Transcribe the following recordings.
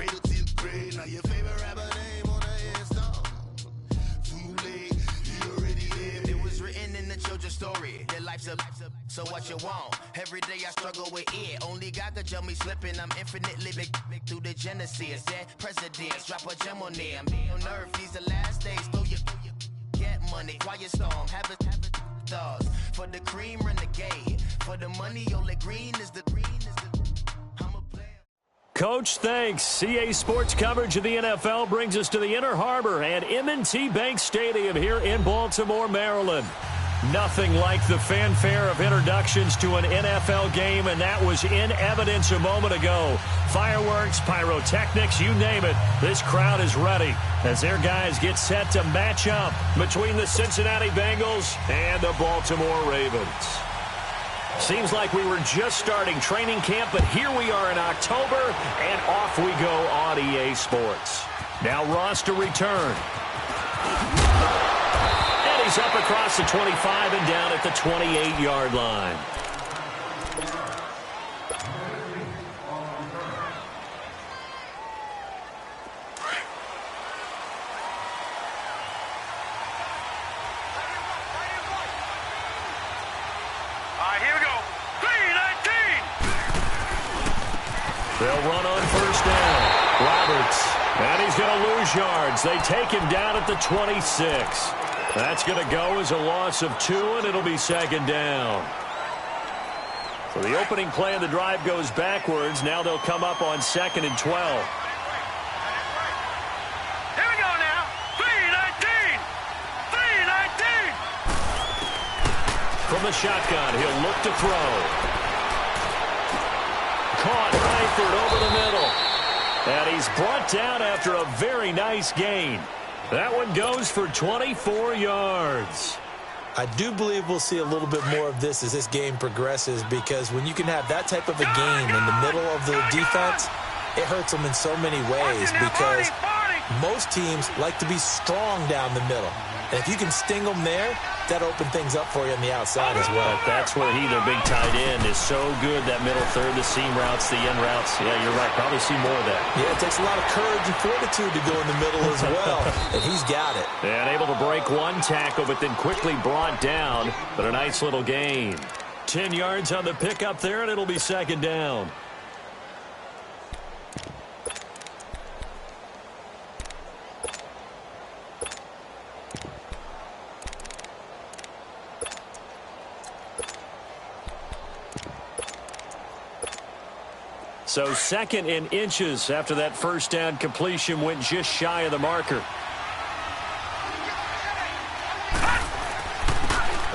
cradle till grave. Now your favorite rapper name on the headstone. Too late, you already lived. It was written in the children's story. Their life's a so what you want? Every day I struggle with it. Only God could tell me slipping. I'm infinitely big through the genesis. Dead presidents, drop a gem on them. On earth, these the last days. Throw your get money, quiet storm, have it stars. For the cream, renegade. For the money, only green is the I'm a player. Coach, thanks. CA Sports coverage of the NFL brings us to the Inner Harbor and M&T Bank Stadium here in Baltimore, Maryland. Nothing like the fanfare of introductions to an NFL game, and that was in evidence a moment ago. Fireworks, pyrotechnics, you name it. This crowd is ready as their guys get set to match up between the Cincinnati Bengals and the Baltimore Ravens. Seems like we were just starting training camp, but here we are in October, and off we go on EA Sports. Now Ross to return. He's up across the 25 and down at the 28-yard line. All right, here we go. 3-19. They'll run on first down. Roberts. And he's going to lose yards. They take him down at the 26. That's going to go as a loss of 2, and it'll be second down. So the opening play of the drive goes backwards. Now they'll come up on 2nd and 12. Here we go now. 3-19. 3-19. From the shotgun, he'll look to throw. Caught Eifert over the middle. And he's brought down after a very nice gain. That one goes for 24 yards. I do believe we'll see a little bit more of this as this game progresses, because when you can have that type of a game in the middle of the defense, it hurts them in so many ways, because most teams like to be strong down the middle. And if you can sting them there, that opens things up for you on the outside as well. But that's where he, their big tight end, is so good, that middle third, the seam routes, the end routes. Yeah, you're right. Probably see more of that. Yeah, it takes a lot of courage and fortitude to go in the middle as well, and he's got it. And able to break one tackle, but then quickly brought down. But a nice little gain. 10 yards on the pickup there, and it'll be second down. So 2nd and inches after that first down completion went just shy of the marker.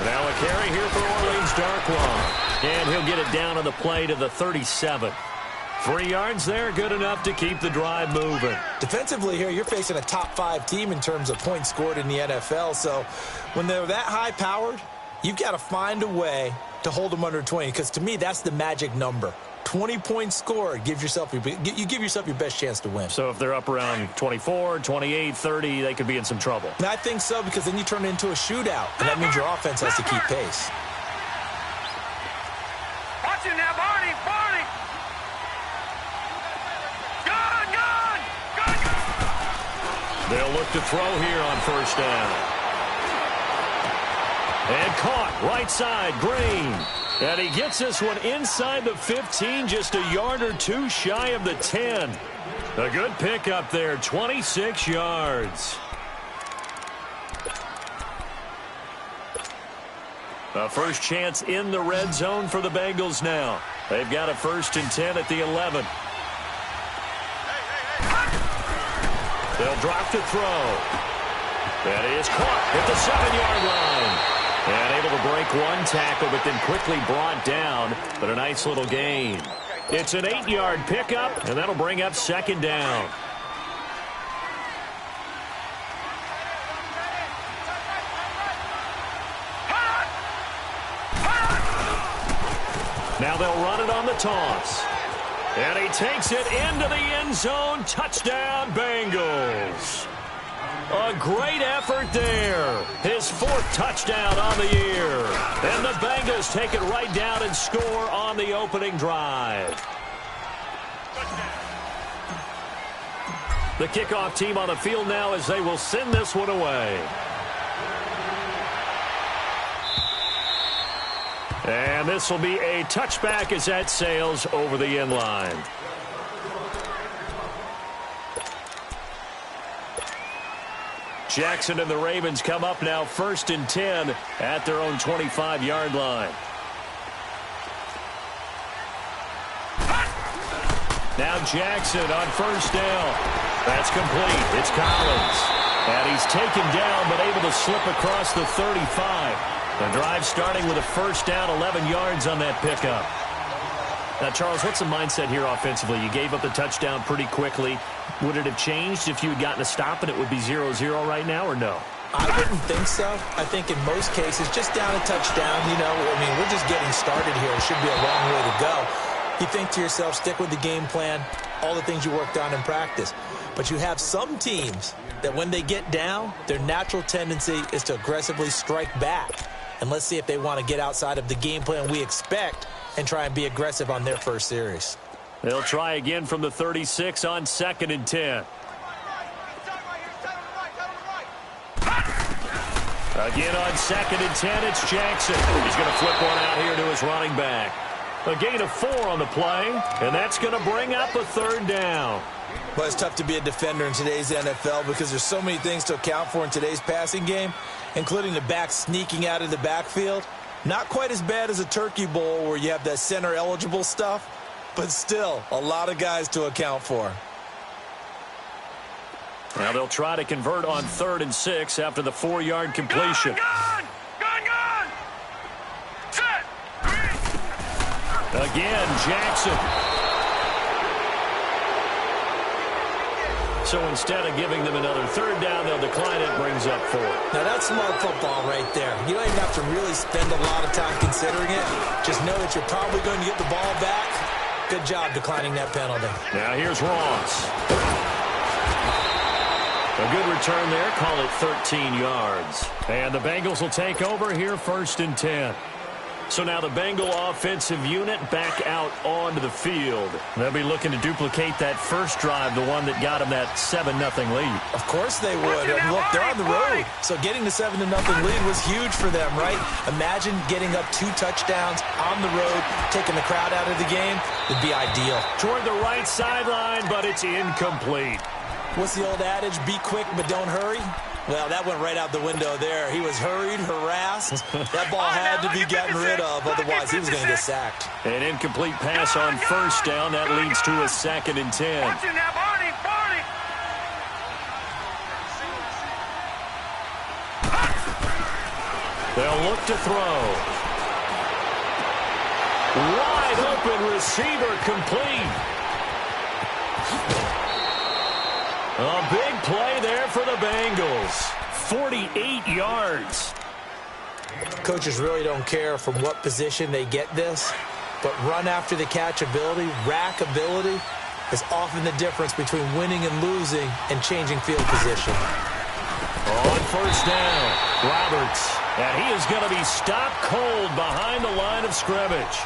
Now a carry here for Orleans Darkwa. And he'll get it down on the play to the 37. 3 yards there, good enough to keep the drive moving. Defensively here, you're facing a top 5 team in terms of points scored in the NFL. So when they're that high-powered, you've got to find a way to hold them under 20, because to me, that's the magic number. 20 points scored, you give yourself your best chance to win. So if they're up around 24, 28, 30, they could be in some trouble. And I think so, because then you turn it into a shootout, and that means your offense has to keep pace. Watch it now, Barney. Barney. Good. They'll look to throw here on first down. And caught right side, Green. And he gets this one inside the 15, just a yard or two shy of the 10. A good pickup there, 26 yards. A first chance in the red zone for the Bengals now. They've got a 1st and 10 at the 11. They'll drop to throw. That is caught at the 7-yard line. And able to break one tackle, but then quickly brought down. But a nice little gain. It's an 8-yard pickup, and that'll bring up second down. Now they'll run it on the toss. And he takes it into the end zone. Touchdown, Bengals. A great effort there. His 4th touchdown on the year. And the Bengals take it right down and score on the opening drive. The kickoff team on the field now as they will send this one away. And this will be a touchback as that sails over the end line. Jackson and the Ravens come up now 1st and 10 at their own 25-yard line. Now Jackson on 1st down. That's complete. It's Collins. And he's taken down but able to slip across the 35. The drive starting with a 1st down, 11 yards on that pickup. Now, Charles, what's the mindset here offensively? You gave up the touchdown pretty quickly. Would it have changed if you had gotten a stop and it would be 0-0 right now, or no? I wouldn't think so. I think in most cases, just down a touchdown, we're just getting started here. It should be a long way to go. You think to yourself, stick with the game plan, all the things you worked on in practice. But you have some teams that when they get down, their natural tendency is to aggressively strike back. And let's see if they want to get outside of the game plan we expect and try and be aggressive on their first series. They'll try again from the 36 on 2nd and 10. Again on 2nd and 10, it's Jackson. He's going to flip one out here to his running back. A gain of 4 on the play, and that's going to bring up a 3rd down. Well, it's tough to be a defender in today's NFL because there's so many things to account for in today's passing game, including the back sneaking out of the backfield. Not quite as bad as a turkey bowl where you have that center-eligible stuff, but still a lot of guys to account for. Now they'll try to convert on 3rd and 6 after the 4-yard completion. Gun! Set! Again, Jackson. So instead of giving them another 3rd down, they'll decline it, brings up 4. Now that's smart football right there. You don't even have to really spend a lot of time considering it. Just know that you're probably going to get the ball back. Good job declining that penalty. Now here's Ross. A good return there, call it 13 yards. And the Bengals will take over here 1st and 10. So now the Bengal offensive unit back out onto the field. They'll be looking to duplicate that first drive, the one that got them that 7-0 lead. Of course they would. And look, they're on the road. So getting the 7-0 lead was huge for them, right? Imagine getting up 2 touchdowns on the road, taking the crowd out of the game. It'd be ideal. Toward the right sideline, but it's incomplete. What's the old adage? Be quick, but don't hurry. Well, that went right out the window there. He was hurried, harassed. That ball had to be gotten rid of, otherwise he was going to get sacked. An incomplete pass on 1st down. That leads to a 2nd and 10. Watch it now, Barney! They'll look to throw. Wide open receiver complete. A big play there for the Bengals. 48 yards. Coaches really don't care from what position they get this, but run after the catch ability, rack ability, is often the difference between winning and losing and changing field position. On 1st down, Roberts. And he is going to be stopped cold behind the line of scrimmage.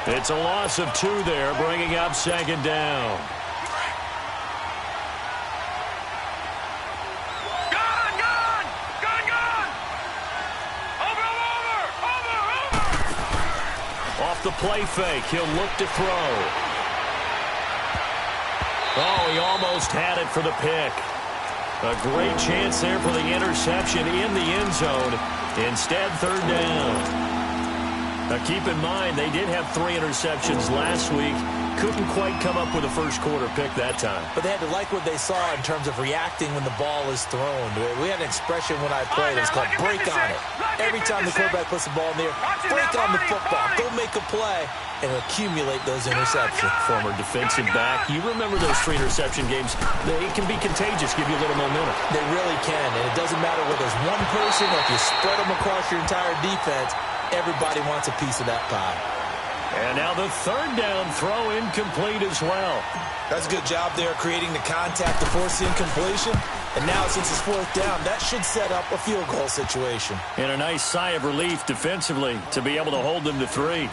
It's a loss of 2 there, bringing up 2nd down. The play fake. He'll look to throw. Oh, he almost had it for the pick. A great chance there for the interception in the end zone. Instead, 3rd down. Now, keep in mind, they did have 3 interceptions last week. Couldn't quite come up with a first-quarter pick that time. But they had to like what they saw in terms of reacting when the ball is thrown. We had an expression when I played. It's called break on it. Every time the quarterback puts the ball in the air, break on the football. Go make a play and accumulate those interceptions. Former defensive back. You remember those 3 interception games. They can be contagious, give you a little momentum. They really can, and it doesn't matter whether it's one person or if you spread them across your entire defense. Everybody wants a piece of that pie. And now the 3rd down throw incomplete as well. That's a good job there creating the contact to force the incompletion. And now since it's 4th down, that should set up a field goal situation. And a nice sigh of relief defensively to be able to hold them to 3.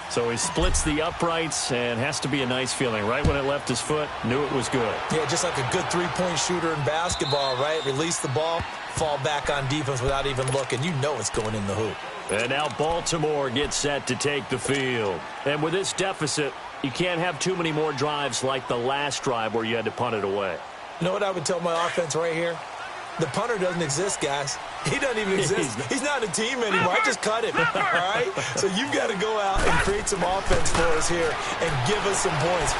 So he splits the uprights, and has to be a nice feeling. Right when it left his foot, knew it was good. Yeah, just like a good three-point shooter in basketball, right? Release the ball, fall back on defense without even looking. You know it's going in the hoop. And now Baltimore gets set to take the field. And with this deficit, you can't have too many more drives like the last drive where you had to punt it away. You know what I would tell my offense right here? The punter doesn't exist, guys. He doesn't even exist. He's not a team anymore. I just cut him, all right? So you've got to go out and create some offense for us here and give us some points.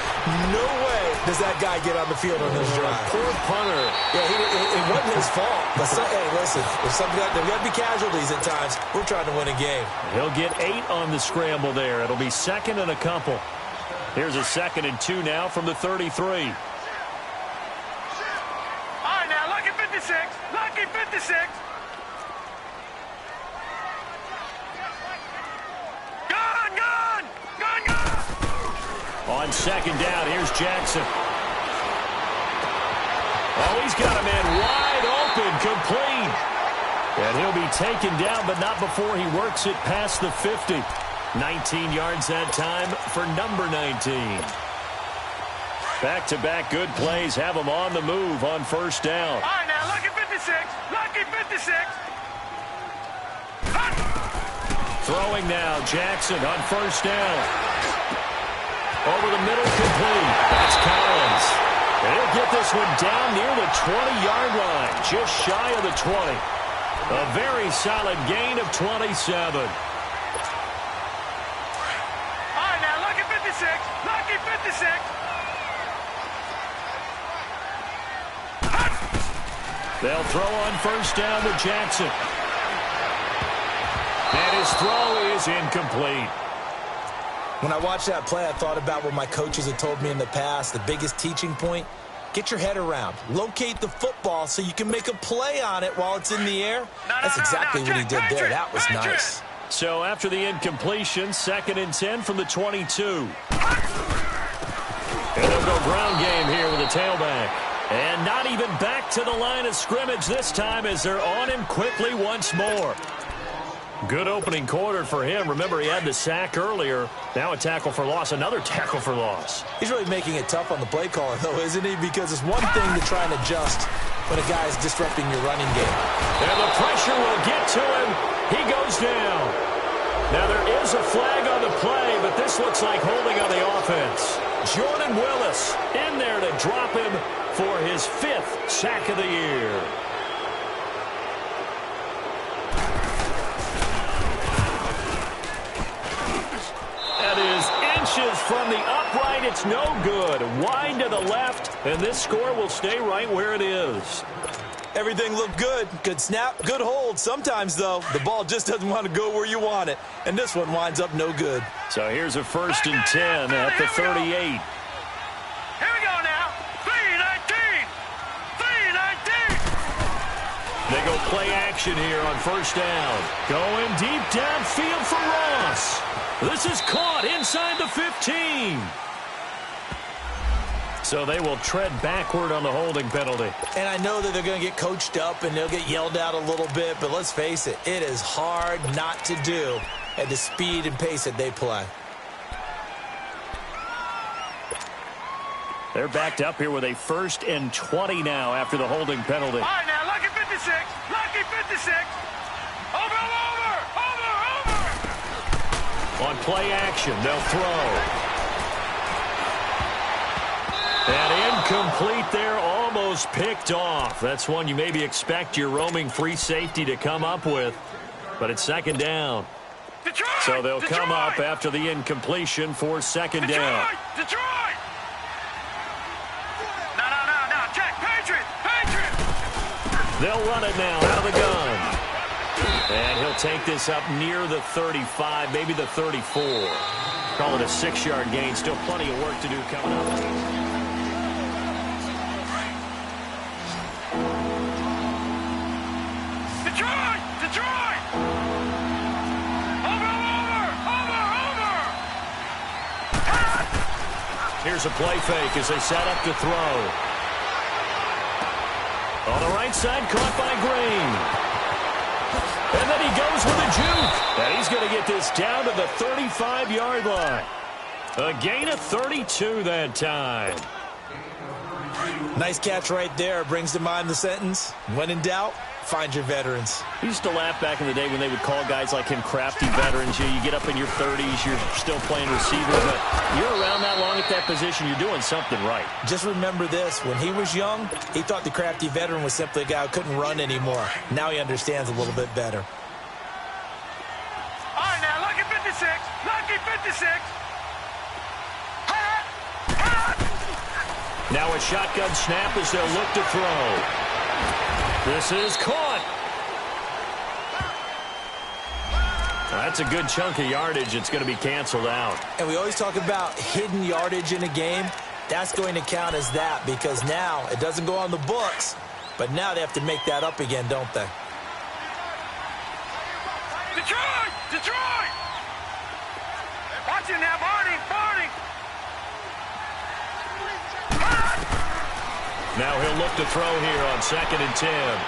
No way does that guy get on the field on this drive. Poor punter. Yeah, it wasn't his fault. But hey, listen, if something there's got to be casualties at times. We're trying to win a game. He'll get 8 on the scramble there. It'll be second and a couple. Here's a 2nd and 2 now from the 33. Lucky 56. Lucky 56. Gone, gone. Gone, gone. On 2nd down, here's Jackson. Oh, he's got a man wide open, complete. And he'll be taken down, but not before he works it past the 50. 19 yards that time for number 19. Back-to-back good plays have them on the move on 1st down. All right, now, lucky 56. Lucky 56. Throwing now, Jackson on 1st down. Over the middle, complete. That's Collins. And he'll get this one down near the 20-yard line, just shy of the 20. A very solid gain of 27. All right, now, lucky 56. Lucky 56. They'll throw on 1st down with Jackson. And his throw is incomplete. When I watched that play, I thought about what my coaches had told me in the past. The biggest teaching point, get your head around. Locate the football so you can make a play on it while it's in the air. That's exactly what he did there. That was nice. So after the incompletion, 2nd and 10 from the 22. And they'll go ground game here with a tailback. And not even back to the line of scrimmage this time as they're on him quickly once more. Good opening quarter for him. Remember, he had the sack earlier. Now a tackle for loss, another tackle for loss. He's really making it tough on the play caller, though, isn't he? Because it's one thing to try and adjust when a guy is disrupting your running game. And the pressure will get to him. He goes down. Now there is a flag on the play, but this looks like holding on the offense. Jordan Willis in there to drop him for his 5th sack of the year. That is inches from the upright. It's no good. Wide to the left, and this score will stay right where it is. Everything looked good. Good snap, good hold. Sometimes, though, the ball just doesn't want to go where you want it. And this one winds up no good. So here's a 1st and 10 at the 38. Here we go now. 3-19. 3-19. They go play action here on 1st down. Going deep downfield for Ross. This is caught inside the 15. So they will tread backward on the holding penalty. And I know that they're going to get coached up and they'll get yelled at a little bit, but let's face it, it is hard not to do at the speed and pace that they play. They're backed up here with a 1st and 20 now after the holding penalty. All right, now, lucky 56. Lucky 56. Over. On play action, they'll throw. And incomplete there, almost picked off. That's one you maybe expect your roaming free safety to come up with. But it's 2nd down. Detroit, So they'll come up after the incompletion for 2nd down. Detroit. No. Check. Patriot. They'll run it now out of the gun. And he'll take this up near the 35, maybe the 34. Call it a 6-yard gain. Still plenty of work to do coming up. Detroit. Over. Here's a play fake as they set up to throw. On the right side, caught by Green. And then he goes with a juke. And he's going to get this down to the 35-yard line. A gain of 32 that time. Nice catch right there. Brings to mind the sentence, when in doubt, find your veterans. I used to laugh back in the day when they would call guys like him crafty veterans. You get up in your 30s, you're still playing receiver, but you're around that long at that position, you're doing something right. Just remember this. When he was young, he thought the crafty veteran was simply a guy who couldn't run anymore. Now he understands a little bit better. All right, now, lucky 56. Lucky 56. Now a shotgun snap as they'll look to throw. This is caught. That's a good chunk of yardage. It's going to be canceled out. And we always talk about hidden yardage in a game. That's going to count as that because now it doesn't go on the books, but now they have to make that up again, don't they? Detroit! Detroit! Watch it now, Barney! Barney! Now he'll look to throw here on 2nd and 10.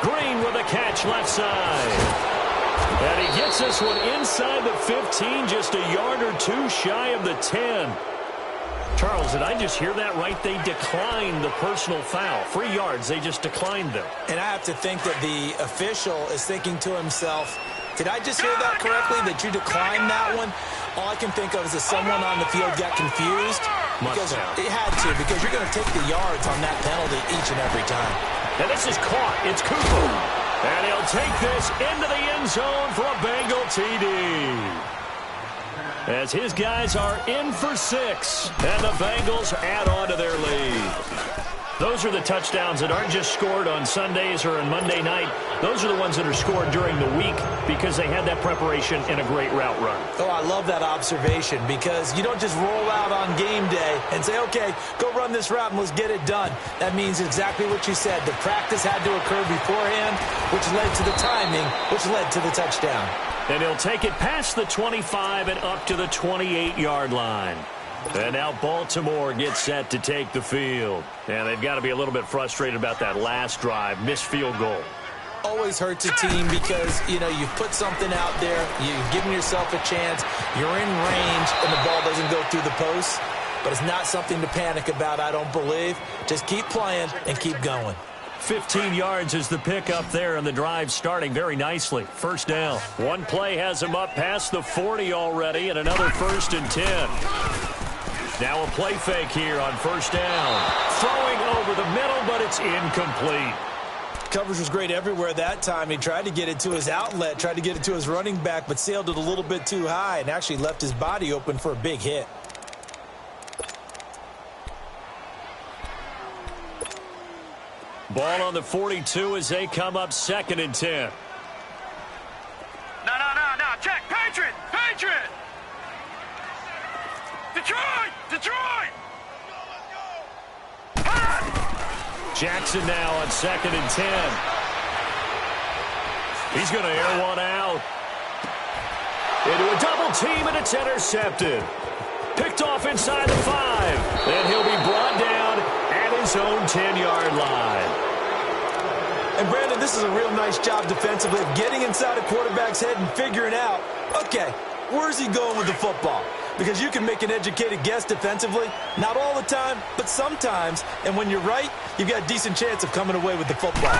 Green with a catch left side. And he gets this one inside the 15, just a yard or two shy of the 10. Charles, did I just hear that right? They declined the personal foul. 3 yards, they just declined them. And I have to think that the official is thinking to himself, did I just hear that correctly, that you declined that one? All I can think of is that someone on the field got confused. Because it had to, because you're going to take the yards on that penalty each and every time. And this is caught. It's Cooper. And he'll take this into the end zone for a Bengal TD. As his guys are in for 6. And the Bengals add on to their lead. Those are the touchdowns that aren't just scored on Sundays or on Monday night. Those are the ones that are scored during the week because they had that preparation in a great route run. Oh, I love that observation because you don't just roll out on game day and say, okay, go run this route and let's get it done. That means exactly what you said. The practice had to occur beforehand, which led to the timing, which led to the touchdown. And he'll take it past the 25 and up to the 28-yard line. And now Baltimore gets set to take the field. And they've got to be a little bit frustrated about that last drive, missed field goal. Always hurts a team because, you know, you've put something out there, you've given yourself a chance, you're in range, and the ball doesn't go through the post. But it's not something to panic about, I don't believe. Just keep playing and keep going. 15 yards is the pickup there, and the drive starting very nicely. First down. One play has him up past the 40 already, and another 1st and 10. Now a play fake here on 1st down. Throwing over the middle, but it's incomplete. Coverage was great everywhere that time. He tried to get it to his outlet, tried to get it to his running back, but sailed it a little bit too high and actually left his body open for a big hit. Ball on the 42 as they come up 2nd and 10. No. Check. Patriot. Patriot. Detroit. Detroit. Jackson now on 2nd and 10. He's going to air one out. Into a double team, and it's intercepted. Picked off inside the 5. And he'll be brought down at his own 10-yard line. And, Brandon, this is a real nice job defensively of getting inside a quarterback's head and figuring out, okay, where's he going with the football? Because you can make an educated guess defensively. Not all the time, but sometimes. And when you're right, you've got a decent chance of coming away with the football.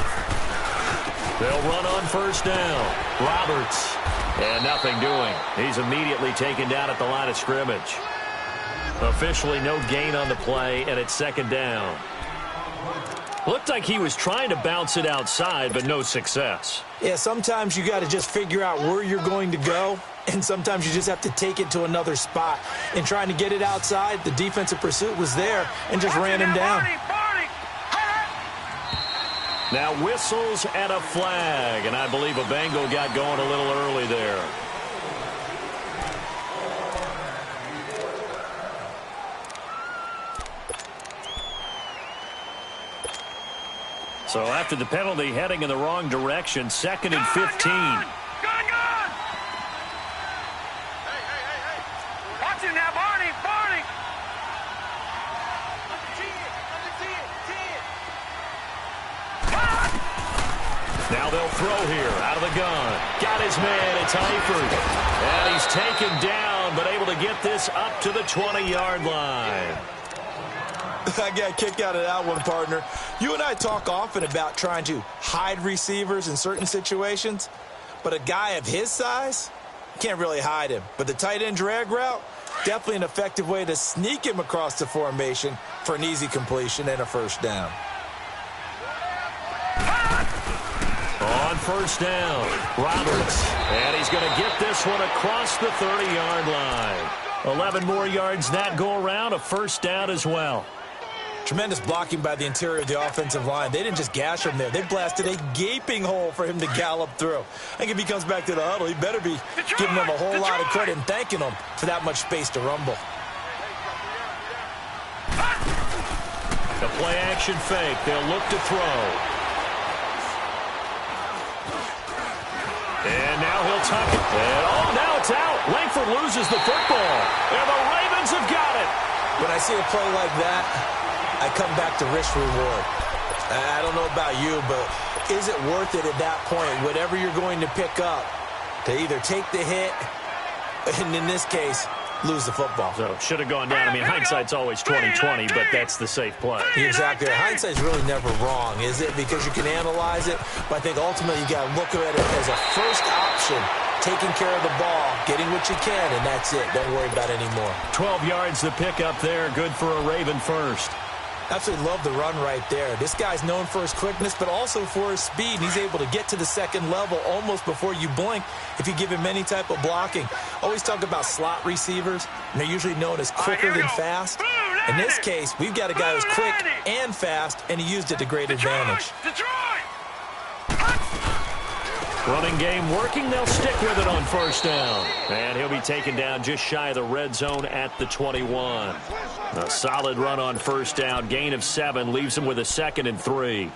They'll run on 1st down. Roberts. And nothing doing. He's immediately taken down at the line of scrimmage. Officially no gain on the play, and it's 2nd down. Looked like he was trying to bounce it outside, but no success. Yeah, sometimes you got to just figure out where you're going to go, and sometimes you just have to take it to another spot. And trying to get it outside, the defensive pursuit was there and just ran him down. Now whistles and a flag, and I believe a Bengal got going a little early there. So after the penalty, heading in the wrong direction, 2nd and 15. Gun! Hey. Watch it now, Barney! Now they'll throw here out of the gun. Got his man. It's Eifert. And he's taken down, but able to get this up to the 20-yard line. I got a kick out of that one, partner. You and I talk often about trying to hide receivers in certain situations, but a guy of his size, can't really hide him. But the tight end drag route, definitely an effective way to sneak him across the formation for an easy completion and a first down. On first down, Roberts, and he's going to get this one across the 30-yard line. 11 more yards that go around, a first down as well. Tremendous blocking by the interior of the offensive line. They didn't just gash him there. They blasted a gaping hole for him to gallop through. I think if he comes back to the huddle, he better be giving them a whole lot of credit and thanking them for that much space to rumble. The play-action fake. They'll look to throw. And now he'll tuck it. And now it's out. Langford loses the football. And the Ravens have got it. When I see a play like that, I come back to risk-reward. I don't know about you, but is it worth it at that point, whatever you're going to pick up, to either take the hit, and in this case, lose the football? So should have gone down. I mean, hindsight's always 20/20, but that's the safe play. Exactly. Hindsight's really never wrong, is it? Because you can analyze it, but I think ultimately you got to look at it as a first option, taking care of the ball, getting what you can, and that's it. Don't worry about it anymore. 12 yards to pick up there. Good for a Raven first. Absolutely love the run right there. This guy's known for his quickness, but also for his speed. He's able to get to the second level almost before you blink if you give him any type of blocking. Always talk about slot receivers, and they're usually known as quicker than fast. In this case, we've got a guy who's quick and fast, and he used it to great advantage. Running game working. They'll stick with it on first down. And he'll be taken down just shy of the red zone at the 21. A solid run on first down. Gain of 7 leaves him with a 2nd and 3.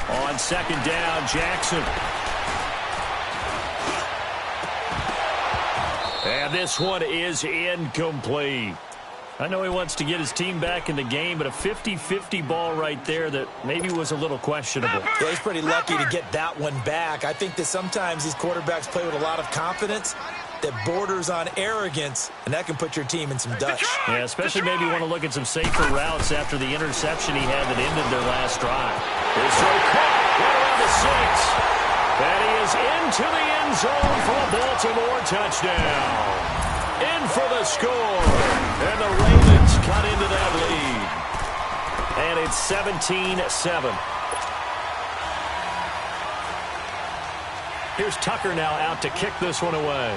On second down, Jackson. And this one is incomplete. I know he wants to get his team back in the game, but a 50-50 ball right there that maybe was a little questionable. Yeah, he's pretty lucky to get that one back. I think that sometimes these quarterbacks play with a lot of confidence that borders on arrogance, and that can put your team in some dutch. Yeah, especially maybe want to look at some safer routes after the interception he had that ended their last drive. His throw caught right around the 6. And he is into the end zone for a Baltimore touchdown. In for the score. And the Ravens cut into that lead. And it's 17-7. Here's Tucker now out to kick this one away.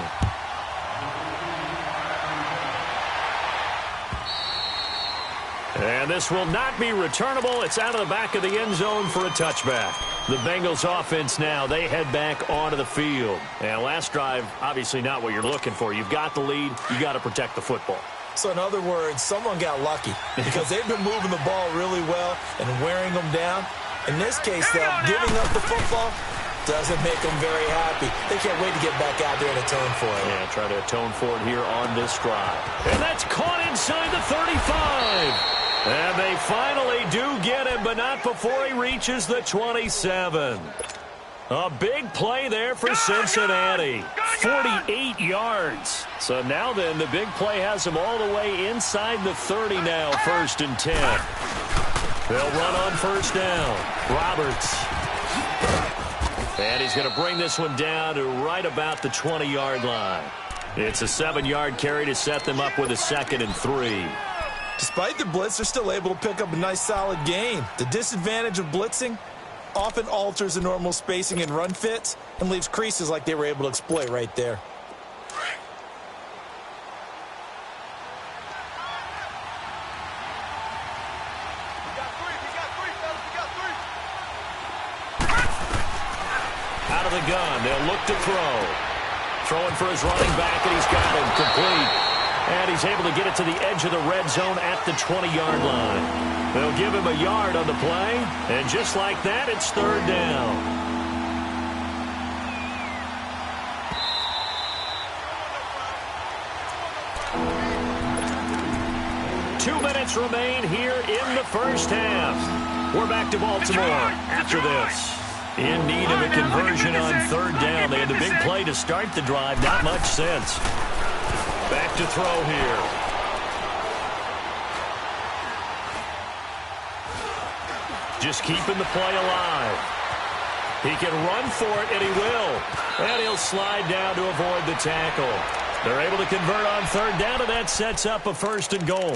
And this will not be returnable. It's out of the back of the end zone for a touchback. The Bengals offense now, they head back onto the field. And last drive, obviously not what you're looking for. You've got the lead. You got to protect the football. So in other words, someone got lucky because they've been moving the ball really well and wearing them down. In this case, though, giving up the football doesn't make them very happy. They can't wait to get back out there and atone for it. Yeah, try to atone for it here on this drive. And that's caught inside the 35. And they finally do get him, but not before he reaches the 27. A big play there for Cincinnati. 48 yards. So now then, the big play has him all the way inside the 30 now, 1st and 10. They'll run on first down. Roberts. And he's going to bring this one down to right about the 20-yard line. It's a 7-yard carry to set them up with a 2nd and 3. Despite the blitz, they're still able to pick up a nice solid gain. The disadvantage of blitzing often alters the normal spacing and run fits and leaves creases like they were able to exploit right there. Out of the gun, they'll look to throw. Throwing for his running back, and he's got him complete. And he's able to get it to the edge of the red zone at the 20-yard line. They'll give him a yard on the play. And just like that, it's 3rd down. minutes remain here in the first half. We're back to Baltimore after this. In need of a conversion on third down. They had the big play to start the drive. Not much sense. Back to throw here. Just keeping the play alive. He can run for it, and he will. And he'll slide down to avoid the tackle. They're able to convert on third down, and that sets up a 1st and goal.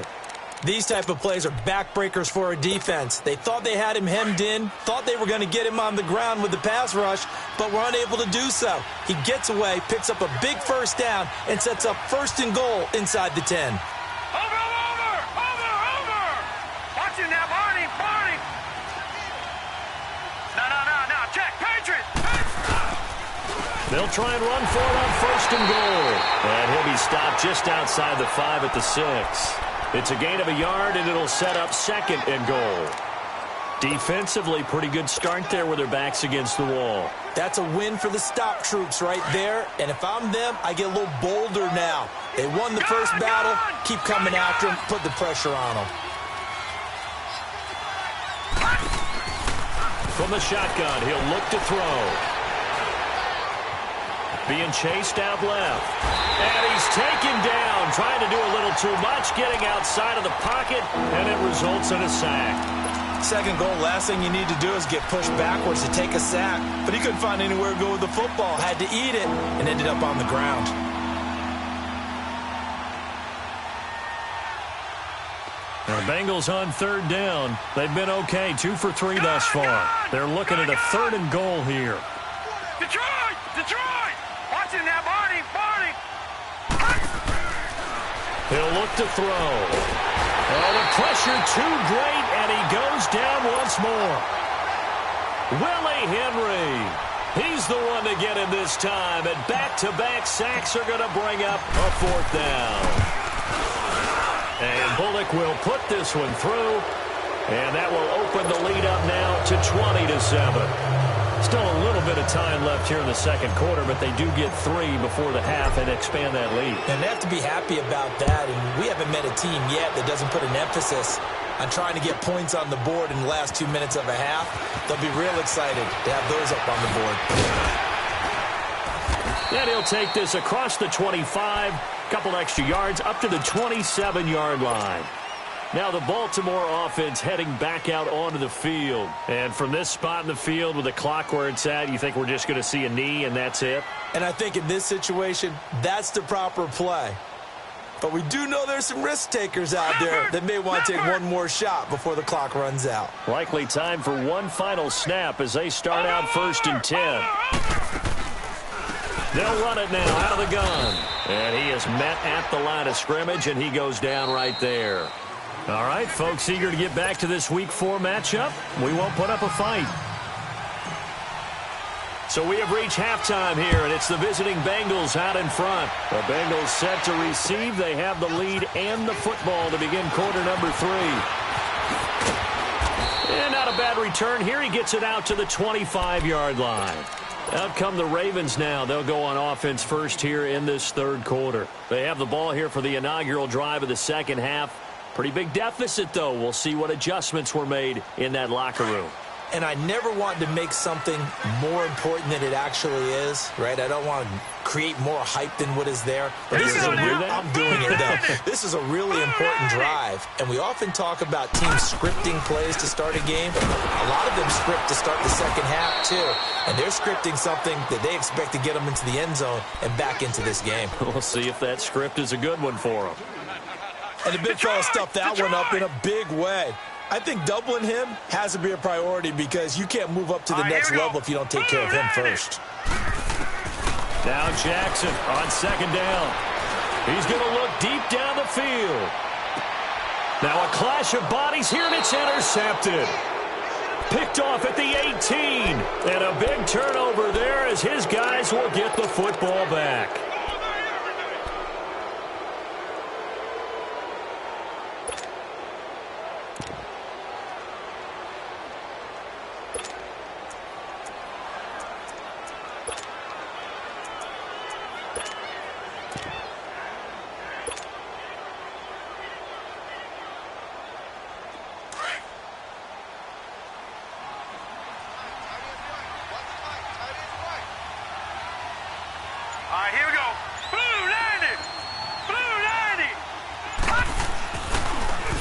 These type of plays are backbreakers for a defense. They thought they had him hemmed in, thought they were going to get him on the ground with the pass rush, but were unable to do so. He gets away, picks up a big 1st down, and sets up 1st and goal inside the 10. Over! Watch him now, Barney! No, check, Patriots! They'll try and run for it on 1st and goal. And he'll be stopped just outside the 5 at the 6. It's a gain of a yard, and it'll set up 2nd and goal. Defensively, pretty good start there with their backs against the wall. That's a win for the stop troops right there. And if I'm them, I get a little bolder now. They won the first battle. Keep coming after them. Put the pressure on them. From the shotgun, he'll look to throw. Being chased out left. And he's taken down, trying to do a little too much, getting outside of the pocket, and it results in a sack. 2nd goal, last thing you need to do is get pushed backwards to take a sack. But he couldn't find anywhere to go with the football, had to eat it, and ended up on the ground. The Bengals on third down. They've been okay, 2 for 3 thus far. They're looking at a 3rd and goal here. Detroit! Watch him now, Barney! He'll look to throw. Oh, the pressure too great, and he goes down once more. Willie Henry. He's the one to get him this time, and back-to-back sacks are going to bring up a 4th down. And Bullock will put this one through, and that will open the lead up now to 20-7. Still a little bit of time left here in the 2nd quarter, but they do get 3 before the half and expand that lead. And they have to be happy about that, and we haven't met a team yet that doesn't put an emphasis on trying to get points on the board in the last 2 minutes of a half. They'll be real excited to have those up on the board. And he'll take this across the 25, couple extra yards, up to the 27-yard line. Now the Baltimore offense heading back out onto the field. And from this spot in the field with the clock where it's at, you think we're just going to see a knee and that's it? And I think in this situation, that's the proper play. But we do know there's some risk takers out there that may want to take one more shot before the clock runs out. Likely time for one final snap as they start out 1st and 10. They'll run it now out of the gun. And he is met at the line of scrimmage, and he goes down right there. All right, folks, eager to get back to this Week 4 matchup. We won't put up a fight. So we have reached halftime here, and it's the visiting Bengals out in front. The Bengals set to receive. They have the lead and the football to begin quarter number 3. And not a bad return here. He gets it out to the 25-yard line. Out come the Ravens now. They'll go on offense first here in this 3rd quarter. They have the ball here for the inaugural drive of the 2nd half. Pretty big deficit, though. We'll see what adjustments were made in that locker room. And I never want to make something more important than it actually is, right? I don't want to create more hype than what is there. But this is I'm doing it, though. This is a really important drive. And we often talk about teams scripting plays to start a game. A lot of them script to start the 2nd half, too. And they're scripting something that they expect to get them into the end zone and back into this game. We'll see if that script is a good one for them. And the big fella stuffed that one up in a big way. I think doubling him has to be a priority because you can't move up to the next level if you don't take care of him first. Now Jackson on 2nd down. He's going to look deep down the field. Now a clash of bodies here, and it's intercepted. Picked off at the 18. And a big turnover there as his guys will get the football back.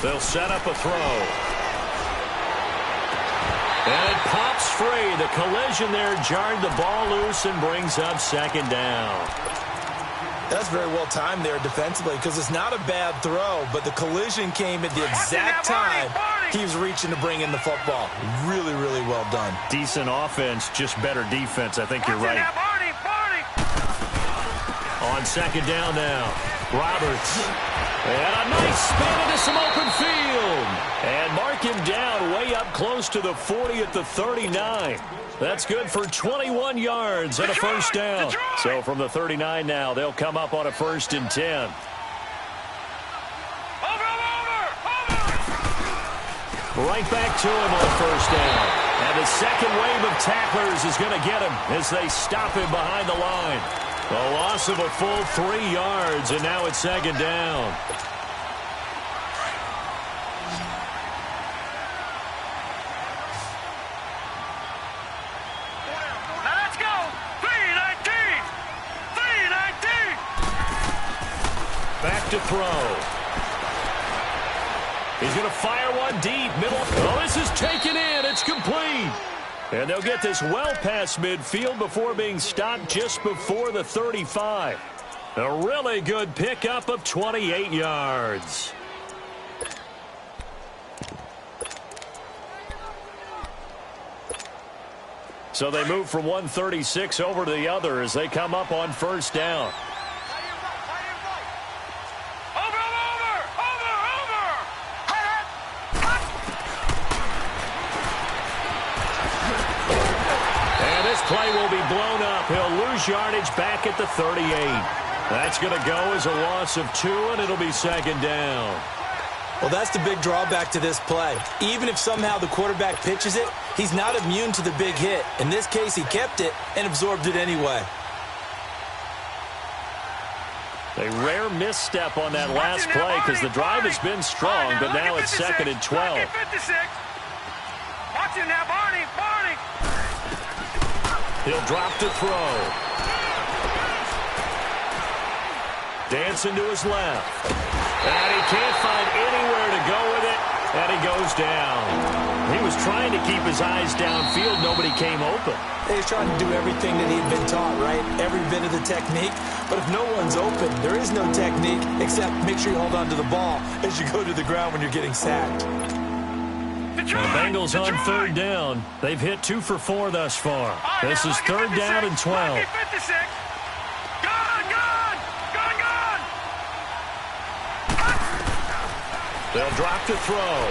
They'll set up a throw. And it pops free. The collision there jarred the ball loose and brings up second down. That's very well timed there defensively because it's not a bad throw, but the collision came at the exact time he was reaching to bring in the football. Really, really well done. Decent offense, just better defense. I think you're right. On second down now, Roberts. And a nice spin into some open field. And mark him down way up close to the 40 at the 39. That's good for 21 yards and a first down. So from the 39 now, they'll come up on a 1st and 10. Right back to him on 1st down. And the second wave of tacklers is going to get him as they stop him behind the line. A loss of a full 3 yards, and now it's second down. Let's go. 319. 319. Back to throw. He's going to fire one deep. Middle. Oh, this is taken in. It's complete. And they'll get this well past midfield before being stopped just before the 35. A really good pickup of 28 yards. So they move from 136 over to the other as they come up on 1st down. Play will be blown up. He'll lose yardage back at the 38. That's going to go as a loss of 2, and it'll be second down. Well, that's the big drawback to this play. Even if somehow the quarterback pitches it, he's not immune to the big hit. In this case, he kept it and absorbed it anyway. A rare misstep on that last play because the drive has been strong, but now it's 2nd and 12. Watching now, Barney. He'll drop to throw. Dancing to his left. And he can't find anywhere to go with it. And he goes down. He was trying to keep his eyes downfield. Nobody came open. He's trying to do everything that he'd been taught, right? Every bit of the technique. But if no one's open, there is no technique except make sure you hold on to the ball as you go to the ground when you're getting sacked. The Bengals on 3rd down. They've hit 2 for 4 thus far. This is 3rd down and 12. They'll drop to throw.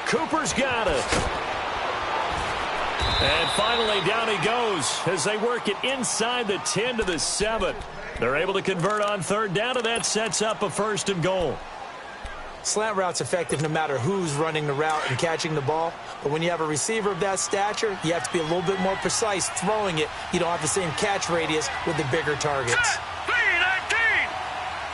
Cooper's got it. And finally down he goes as they work it inside the 10 to the 7. They're able to convert on 3rd down, and that sets up a 1st and goal. Slant route's effective no matter who's running the route and catching the ball. But when you have a receiver of that stature, you have to be a little bit more precise throwing it. You don't have the same catch radius with the bigger targets. 319!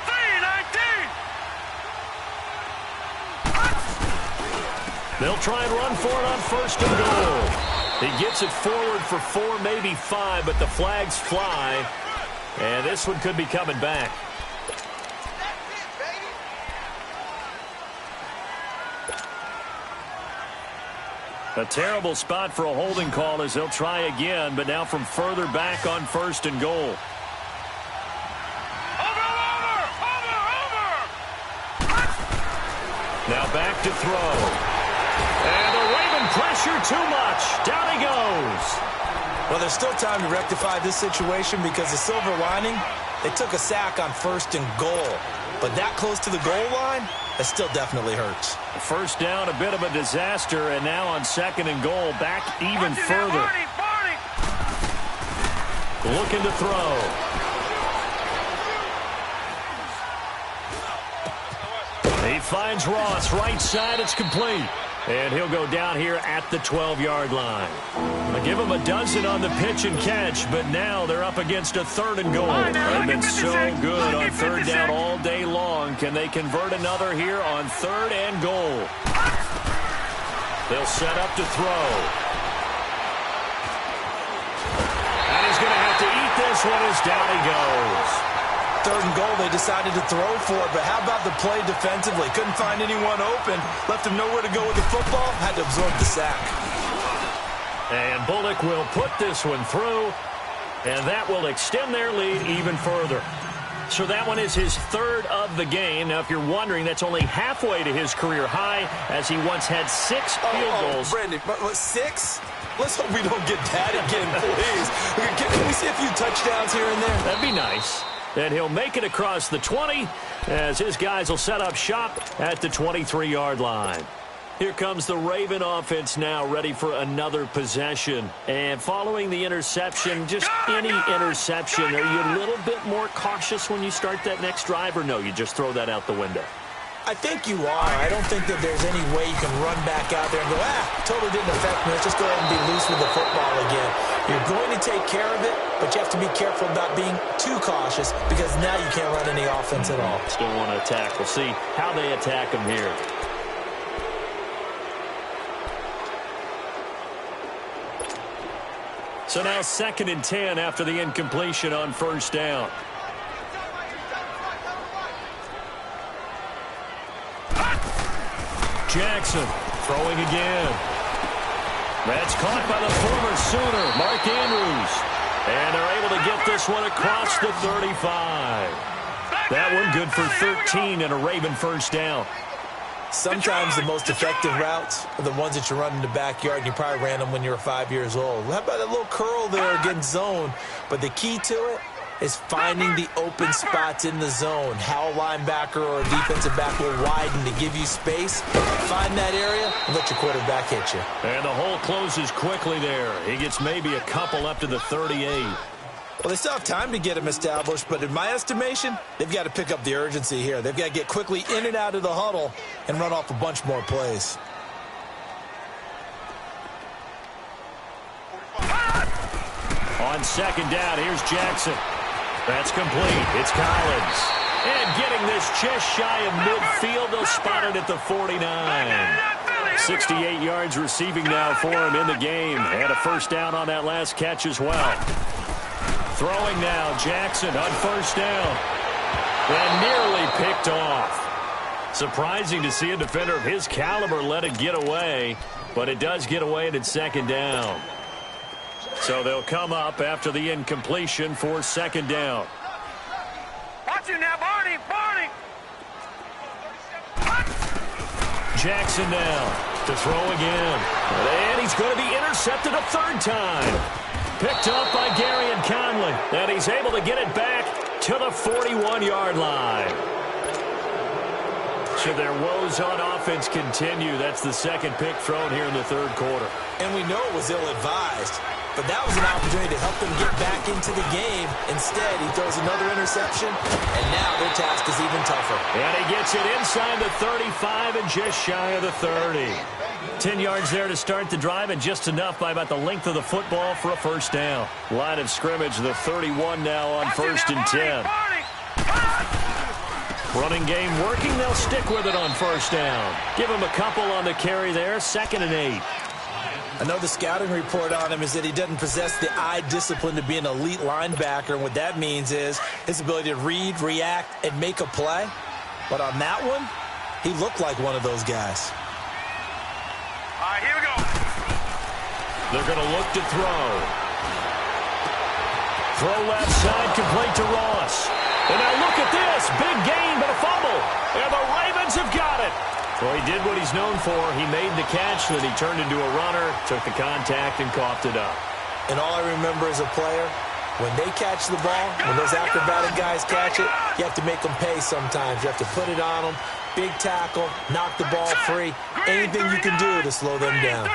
319! They'll try and run for it on 1st and goal. He gets it forward for 4, maybe 5, but the flags fly. And this one could be coming back. A terrible spot for a holding call as they'll try again, but now from further back on 1st and goal. Over! Now back to throw. And the Raven pressure too much. Down he goes. Well, there's still time to rectify this situation because the silver lining, they took a sack on 1st and goal. But that close to the goal line, that still definitely hurts. 1st down, a bit of a disaster, and now on 2nd and goal, back even further. Barney! Looking to throw. He finds Ross, right side, it's complete. And he'll go down here at the 12-yard line. They give him a dozen on the pitch and catch, but now they're up against a 3rd and goal. They've been so good on 3rd down all day long. Can they convert another here on 3rd and goal? They'll set up to throw. And he's going to have to eat this one as down he goes. 3rd and goal, they decided to throw for it. But how about the play defensively? Couldn't find anyone open. Left him nowhere to go with the football. Had to absorb the sack. And Bullock will put this one through, and that will extend their lead even further. So that one is his 3rd of the game. Now, if you're wondering, that's only halfway to his career high, as he once had 6 field goals. Brandon, what, 6? Let's hope we don't get that again, please. Can we see a few touchdowns here and there? That'd be nice. And he'll make it across the 20, as his guys will set up shop at the 23-yard line. Here comes the Raven offense now, ready for another possession. And following the interception, just any interception, are you a little bit more cautious when you start that next drive, or no, you just throw that out the window? I think you are. I don't think that there's any way you can run back out there and go, totally didn't affect me. Let's just go ahead and be loose with the football again. You're going to take care of it, but you have to be careful about being too cautious, because now you can't run any offense at all. Still want to attack. We'll see how they attack him here. So now 2nd and 10 after the incompletion on 1st down. Jackson throwing again. That's caught by the former Sooner, Mark Andrews. And they're able to get this one across the 35. That one good for 13 and a Raven 1st down. Sometimes the most effective routes are the ones that you run in the backyard, and you probably ran them when you were 5 years old. How about a little curl there against zone? But the key to it is finding the open spots in the zone. How a linebacker or a defensive back will widen to give you space. Find that area and let your quarterback hit you. And the hole closes quickly there. He gets maybe a couple up to the 38. Well, they still have time to get him established, but in my estimation, they've got to pick up the urgency here. They've got to get quickly in and out of the huddle and run off a bunch more plays. On 2nd down, here's Jackson. That's complete. It's Collins. And getting this just shy of midfield, they'll spot it at the 49. 68 yards receiving now for him in the game. And a 1st down on that last catch as well. Throwing now, Jackson on 1st down. And nearly picked off. Surprising to see a defender of his caliber let it get away, but it does get away at 2nd down. So they'll come up after the incompletion for 2nd down. Watch you now, Barney, Barney. Jackson now to throw again. And he's going to be intercepted a 3rd time. Picked up by Gary and Conley. And he's able to get it back to the 41-yard line. So their woes on offense continue. That's the 2nd pick thrown here in the 3rd quarter. And we know it was ill-advised, but that was an opportunity to help them get back into the game. Instead, he throws another interception, and now their task is even tougher. And he gets it inside the 35 and just shy of the 30. 10 yards there to start the drive, and just enough by about the length of the football for a 1st down. Line of scrimmage, the 31 now on 1st and 10. Running game working, they'll stick with it on 1st down. Give him a couple on the carry there, 2nd and 8. I know the scouting report on him is that he doesn't possess the eye discipline to be an elite linebacker. And what that means is his ability to read, react, and make a play. But on that one, he looked like one of those guys. All right, here we go. They're going to look to throw. Throw left side, complete to Ross. And now look at this. Big gain, but a fumble. And the Ravens have got it. Well, he did what he's known for. He made the catch, then he turned into a runner, took the contact, and coughed it up. And all I remember as a player, when they catch the ball, when those acrobatic guys catch it, you have to make them pay sometimes. You have to put it on them, big tackle, knock the ball free, anything you can do to slow them down.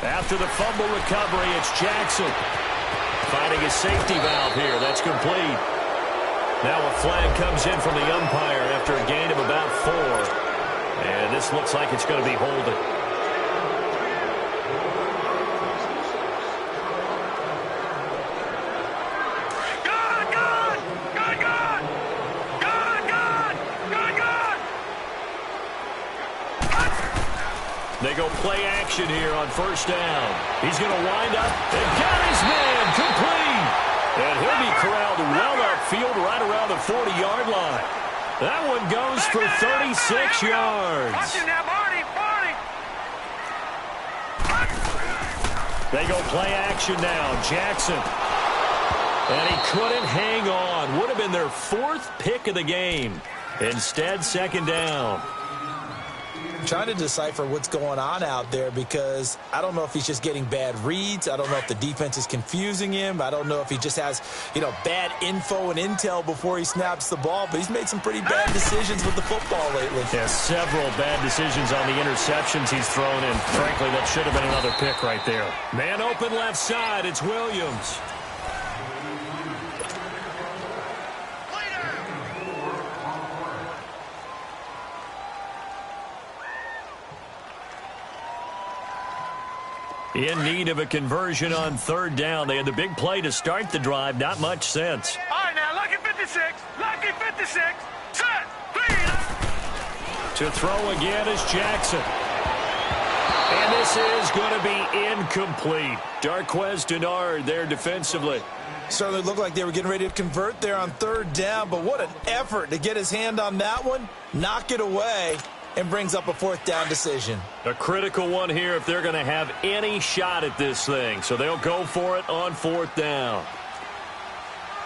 After the fumble recovery, it's Jackson finding a safety valve here. That's complete. Now a flag comes in from the umpire after a gain of about 4. And this looks like it's going to be holding. They go play action here on 1st down. He's going to wind up and got his man complete. And he'll be corralled well upfield right around the 40-yard line. That one goes for 36 yards. They go play action now. Jackson. And he couldn't hang on. Would have been their 4th pick of the game. Instead, 2nd down. Trying to decipher what's going on out there because I don't know if he's just getting bad reads. I don't know if the defense is confusing him. I don't know if he just has, bad info and intel before he snaps the ball. But he's made some pretty bad decisions with the football lately. Yeah, several bad decisions on the interceptions he's thrown in. Frankly, that should have been another pick right there. Man open left side. It's Williams. In need of a conversion on 3rd down. They had the big play to start the drive. Not much sense. All right, now, lucky 56. Lucky 56. Set. Please. To throw again is Jackson. And this is going to be incomplete. Darquez Denard there defensively. Certainly looked like they were getting ready to convert there on 3rd down. But what an effort to get his hand on that one. Knock it away. And brings up a 4th down decision. A critical one here if they're going to have any shot at this thing. So they'll go for it on 4th down.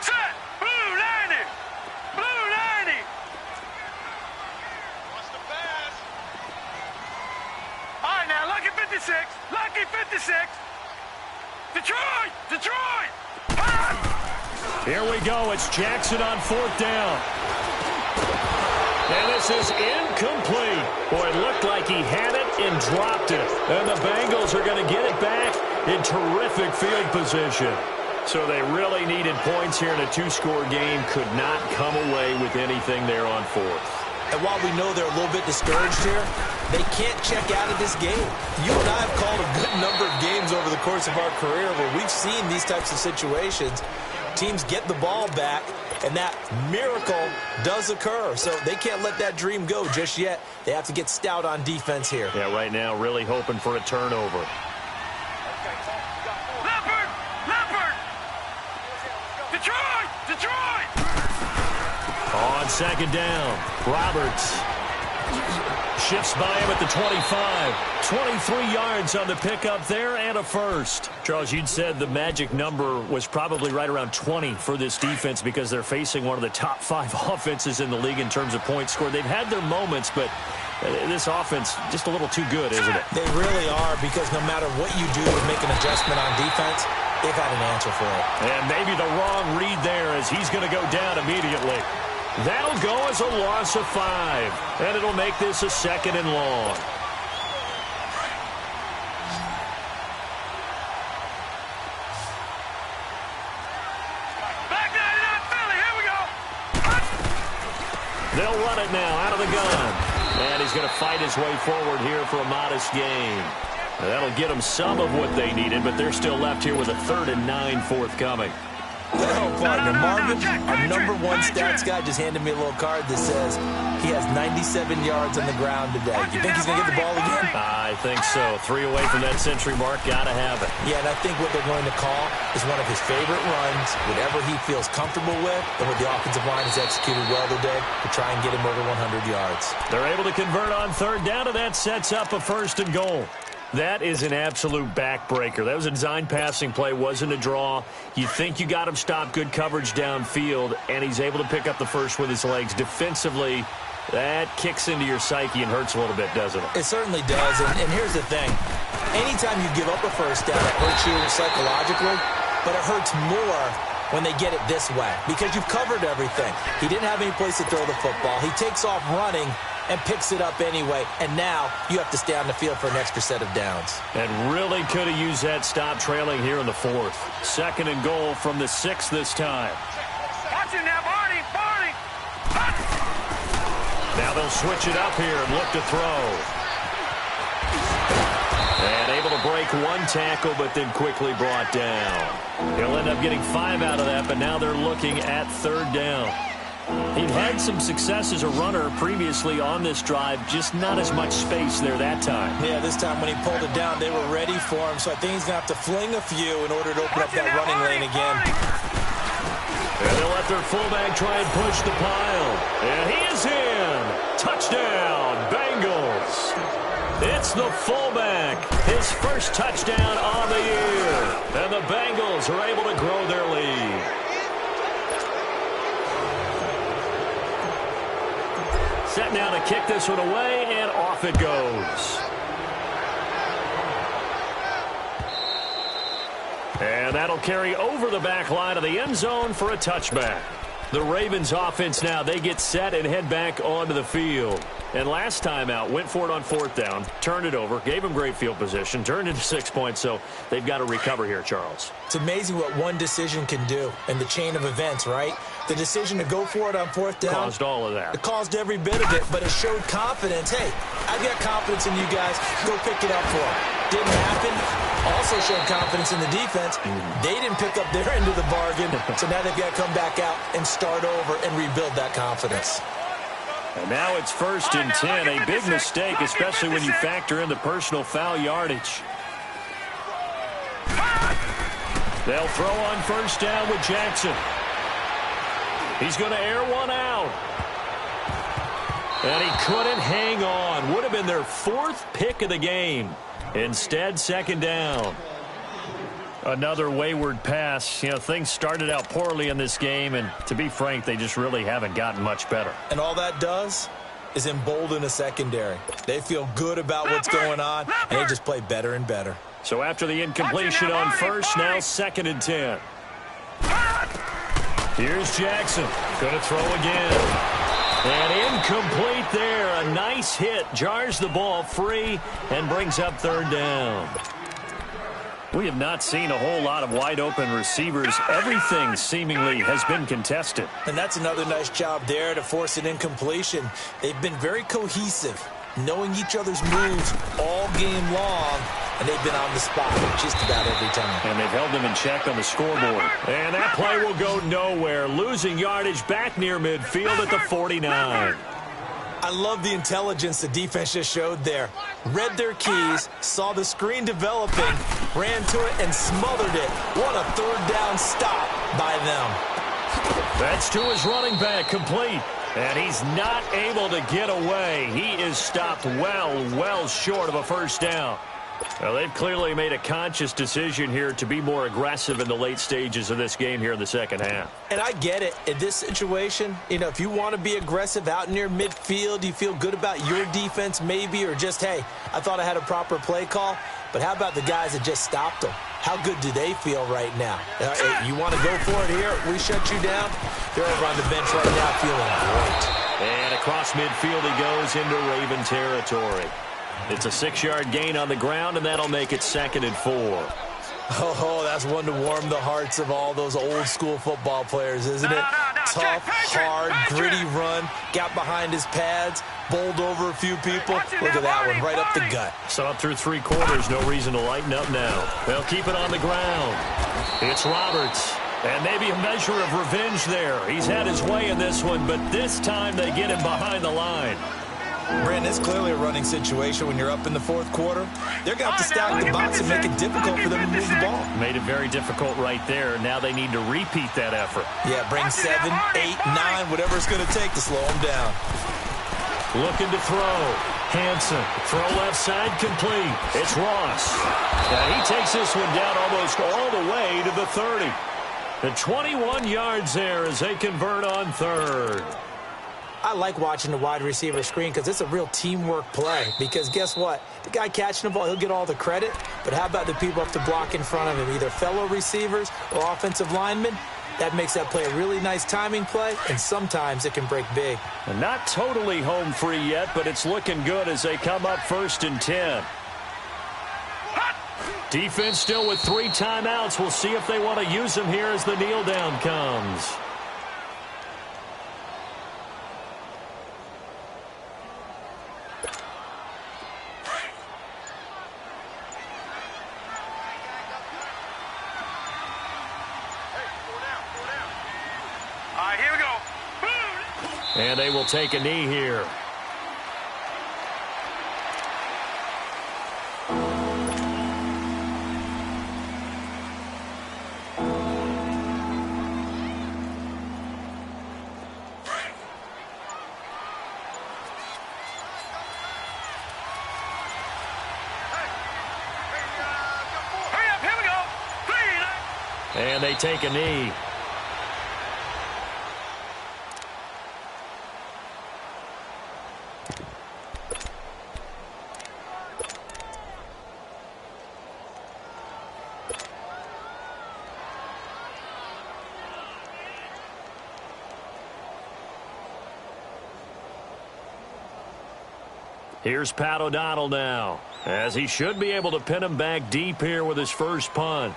Set. Blue 90. Blue 90. What's the pass? All right, now, lucky 56. Lucky 56. Detroit. Detroit. Ah! Here we go. It's Jackson on 4th down. And this is incomplete. Boy, it looked like he had it and dropped it. And the Bengals are going to get it back in terrific field position. So they really needed points here in a 2-score game. Could not come away with anything there on 4th. And while we know they're a little bit discouraged here, they can't check out of this game. You and I have called a good number of games over the course of our career where we've seen these types of situations. Teams get the ball back, and that miracle does occur. So they can't let that dream go just yet. They have to get stout on defense here. Yeah, right now really hoping for a turnover. Leopard! Leopard! Detroit! Detroit! On 2nd down, Roberts shifts by him at the 25. 23 yards on the pickup there and a first. Charles, you'd said the magic number was probably right around 20 for this defense because they're facing one of the top 5 offenses in the league in terms of points scored. They've had their moments, but this offense just a little too good, isn't it? They really are, because no matter what you do to make an adjustment on defense, they've had an answer for it. And maybe the wrong read there as he's going to go down immediately. That'll go as a loss of 5, and it'll make this a 2nd and long. Back 99 Philly, here we go. They'll run it now out of the gun. And he's going to fight his way forward here for a modest gain. That'll get them some of what they needed, but they're still left here with a 3rd and 9 forthcoming. Well, partner, Marvin, our number 1 stats guy, just handed me a little card that says he has 97 yards on the ground today. You think he's going to get the ball again? I think so. 3 away from that century mark. Got to have it. Yeah, and I think what they're going to call is one of his favorite runs, whatever he feels comfortable with, and what the offensive line has executed well today to try and get him over 100 yards. They're able to convert on 3rd down, and that sets up a 1st and goal. That is an absolute backbreaker. That was a design passing play, wasn't a draw. You think you got him stopped, good coverage downfield, and he's able to pick up the first with his legs. Defensively, that kicks into your psyche and hurts a little bit, doesn't it? It certainly does, and here's the thing. Anytime you give up a 1st down, it hurts you psychologically, but it hurts more when they get it this way because you've covered everything. He didn't have any place to throw the football. He takes off running and picks it up anyway, and now you have to stay on the field for an extra set of downs. And really could have used that stop trailing here in the 4th. 2nd and goal from the 6th this time. Watch him now, Barney! Barney! Now they'll switch it up here and look to throw. And able to break 1 tackle, but then quickly brought down. He'll end up getting 5 out of that, but now they're looking at 3rd down. He'd had some success as a runner previously on this drive, just not as much space there that time. Yeah, this time when he pulled it down, they were ready for him, so I think he's going to have to fling a few in order to open up that running lane again. And they'll let their fullback try and push the pile. And he is in. Touchdown, Bengals. It's the fullback. His first touchdown on the year. And the Bengals are able to grow their lead. Set now to kick this one away, and off it goes. And that'll carry over the back line of the end zone for a touchback. The Ravens offense now, they get set and head back onto the field. And last time out, went for it on fourth down, turned it over, gave them great field position, turned into 6 points, so they've got to recover here, Charles. It's amazing what one decision can do in the chain of events, right? The decision to go for it on fourth down. Caused all of that. It caused every bit of it, but it showed confidence. Hey, I've got confidence in you guys. Go pick it up for them. Didn't happen. Also showed confidence in the defense. They didn't pick up their end of the bargain, so now they've got to come back out and start over and rebuild that confidence. And now it's 1st and 10. A big mistake, especially when you factor in the personal foul yardage. They'll throw on first down with Jackson. He's going to air one out. And he couldn't hang on. Would have been their 4th pick of the game. Instead, 2nd down. Another wayward pass. You know, things started out poorly in this game, and to be frank, they just really haven't gotten much better. And all that does is embolden a secondary. They feel good about what's going on, and they just play better and better. So after the incompletion on first, now 2nd and 10. Here's Jackson. Going to throw again. And incomplete there. A nice hit. Jars the ball free and brings up 3rd down. We have not seen a whole lot of wide-open receivers. Everything seemingly has been contested. And that's another nice job there to force an incompletion. They've been very cohesive, knowing each other's moves all game long, and they've been on the spot just about every time. And they've held them in check on the scoreboard. And that play will go nowhere. Losing yardage back near midfield at the 49. I love the intelligence the defense just showed there. Read their keys, saw the screen developing, ran to it, and smothered it. What a 3rd down stop by them. That's to his running back, complete. And he's not able to get away. He is stopped well short of a 1st down. Well, they've clearly made a conscious decision here to be more aggressive in the late stages of this game here in the 2nd half. And I get it. In this situation, you know, if you want to be aggressive out near midfield, you feel good about your defense maybe, or just, hey, I thought I had a proper play call. But how about the guys that just stopped them? How good do they feel right now? Hey, you want to go for it here? We shut you down? They're over on the bench right now feeling great. And across midfield he goes into Raven territory. It's a 6-yard gain on the ground, and that'll make it 2nd and 4. Oh, that's one to warm the hearts of all those old-school football players, isn't it? Tough, hard, gritty run, got behind his pads, bowled over a few people. Look at that one, right up the gut. So up through 3 quarters, no reason to lighten up now. They'll keep it on the ground. It's Roberts. And maybe a measure of revenge there. He's had his way in this one, but this time they get him behind the line. Brandon, it's clearly a running situation when you're up in the 4th quarter. They're going to have to stack the box and make it difficult for them to move the ball. Made it very difficult right there. Now they need to repeat that effort. Yeah, bring 7, 8, 9, whatever it's going to take to slow them down. Looking to throw. Hansen. Throw left side complete. It's Ross. And he takes this one down almost all the way to the 30. The 21 yards there as they convert on 3rd. I like watching the wide receiver screen because it's a real teamwork play. Because guess what? The guy catching the ball, he'll get all the credit. But how about the people up to block in front of him, either fellow receivers or offensive linemen? That makes that play a really nice timing play, and sometimes it can break big. And not totally home free yet, but it's looking good as they come up 1st and 10. Defense still with 3 timeouts. We'll see if they want to use them here as the kneel down comes. Here we go. And they will take a knee here. And they take a knee. Here's Pat O'Donnell now, as he should be able to pin him back deep here with his first punt.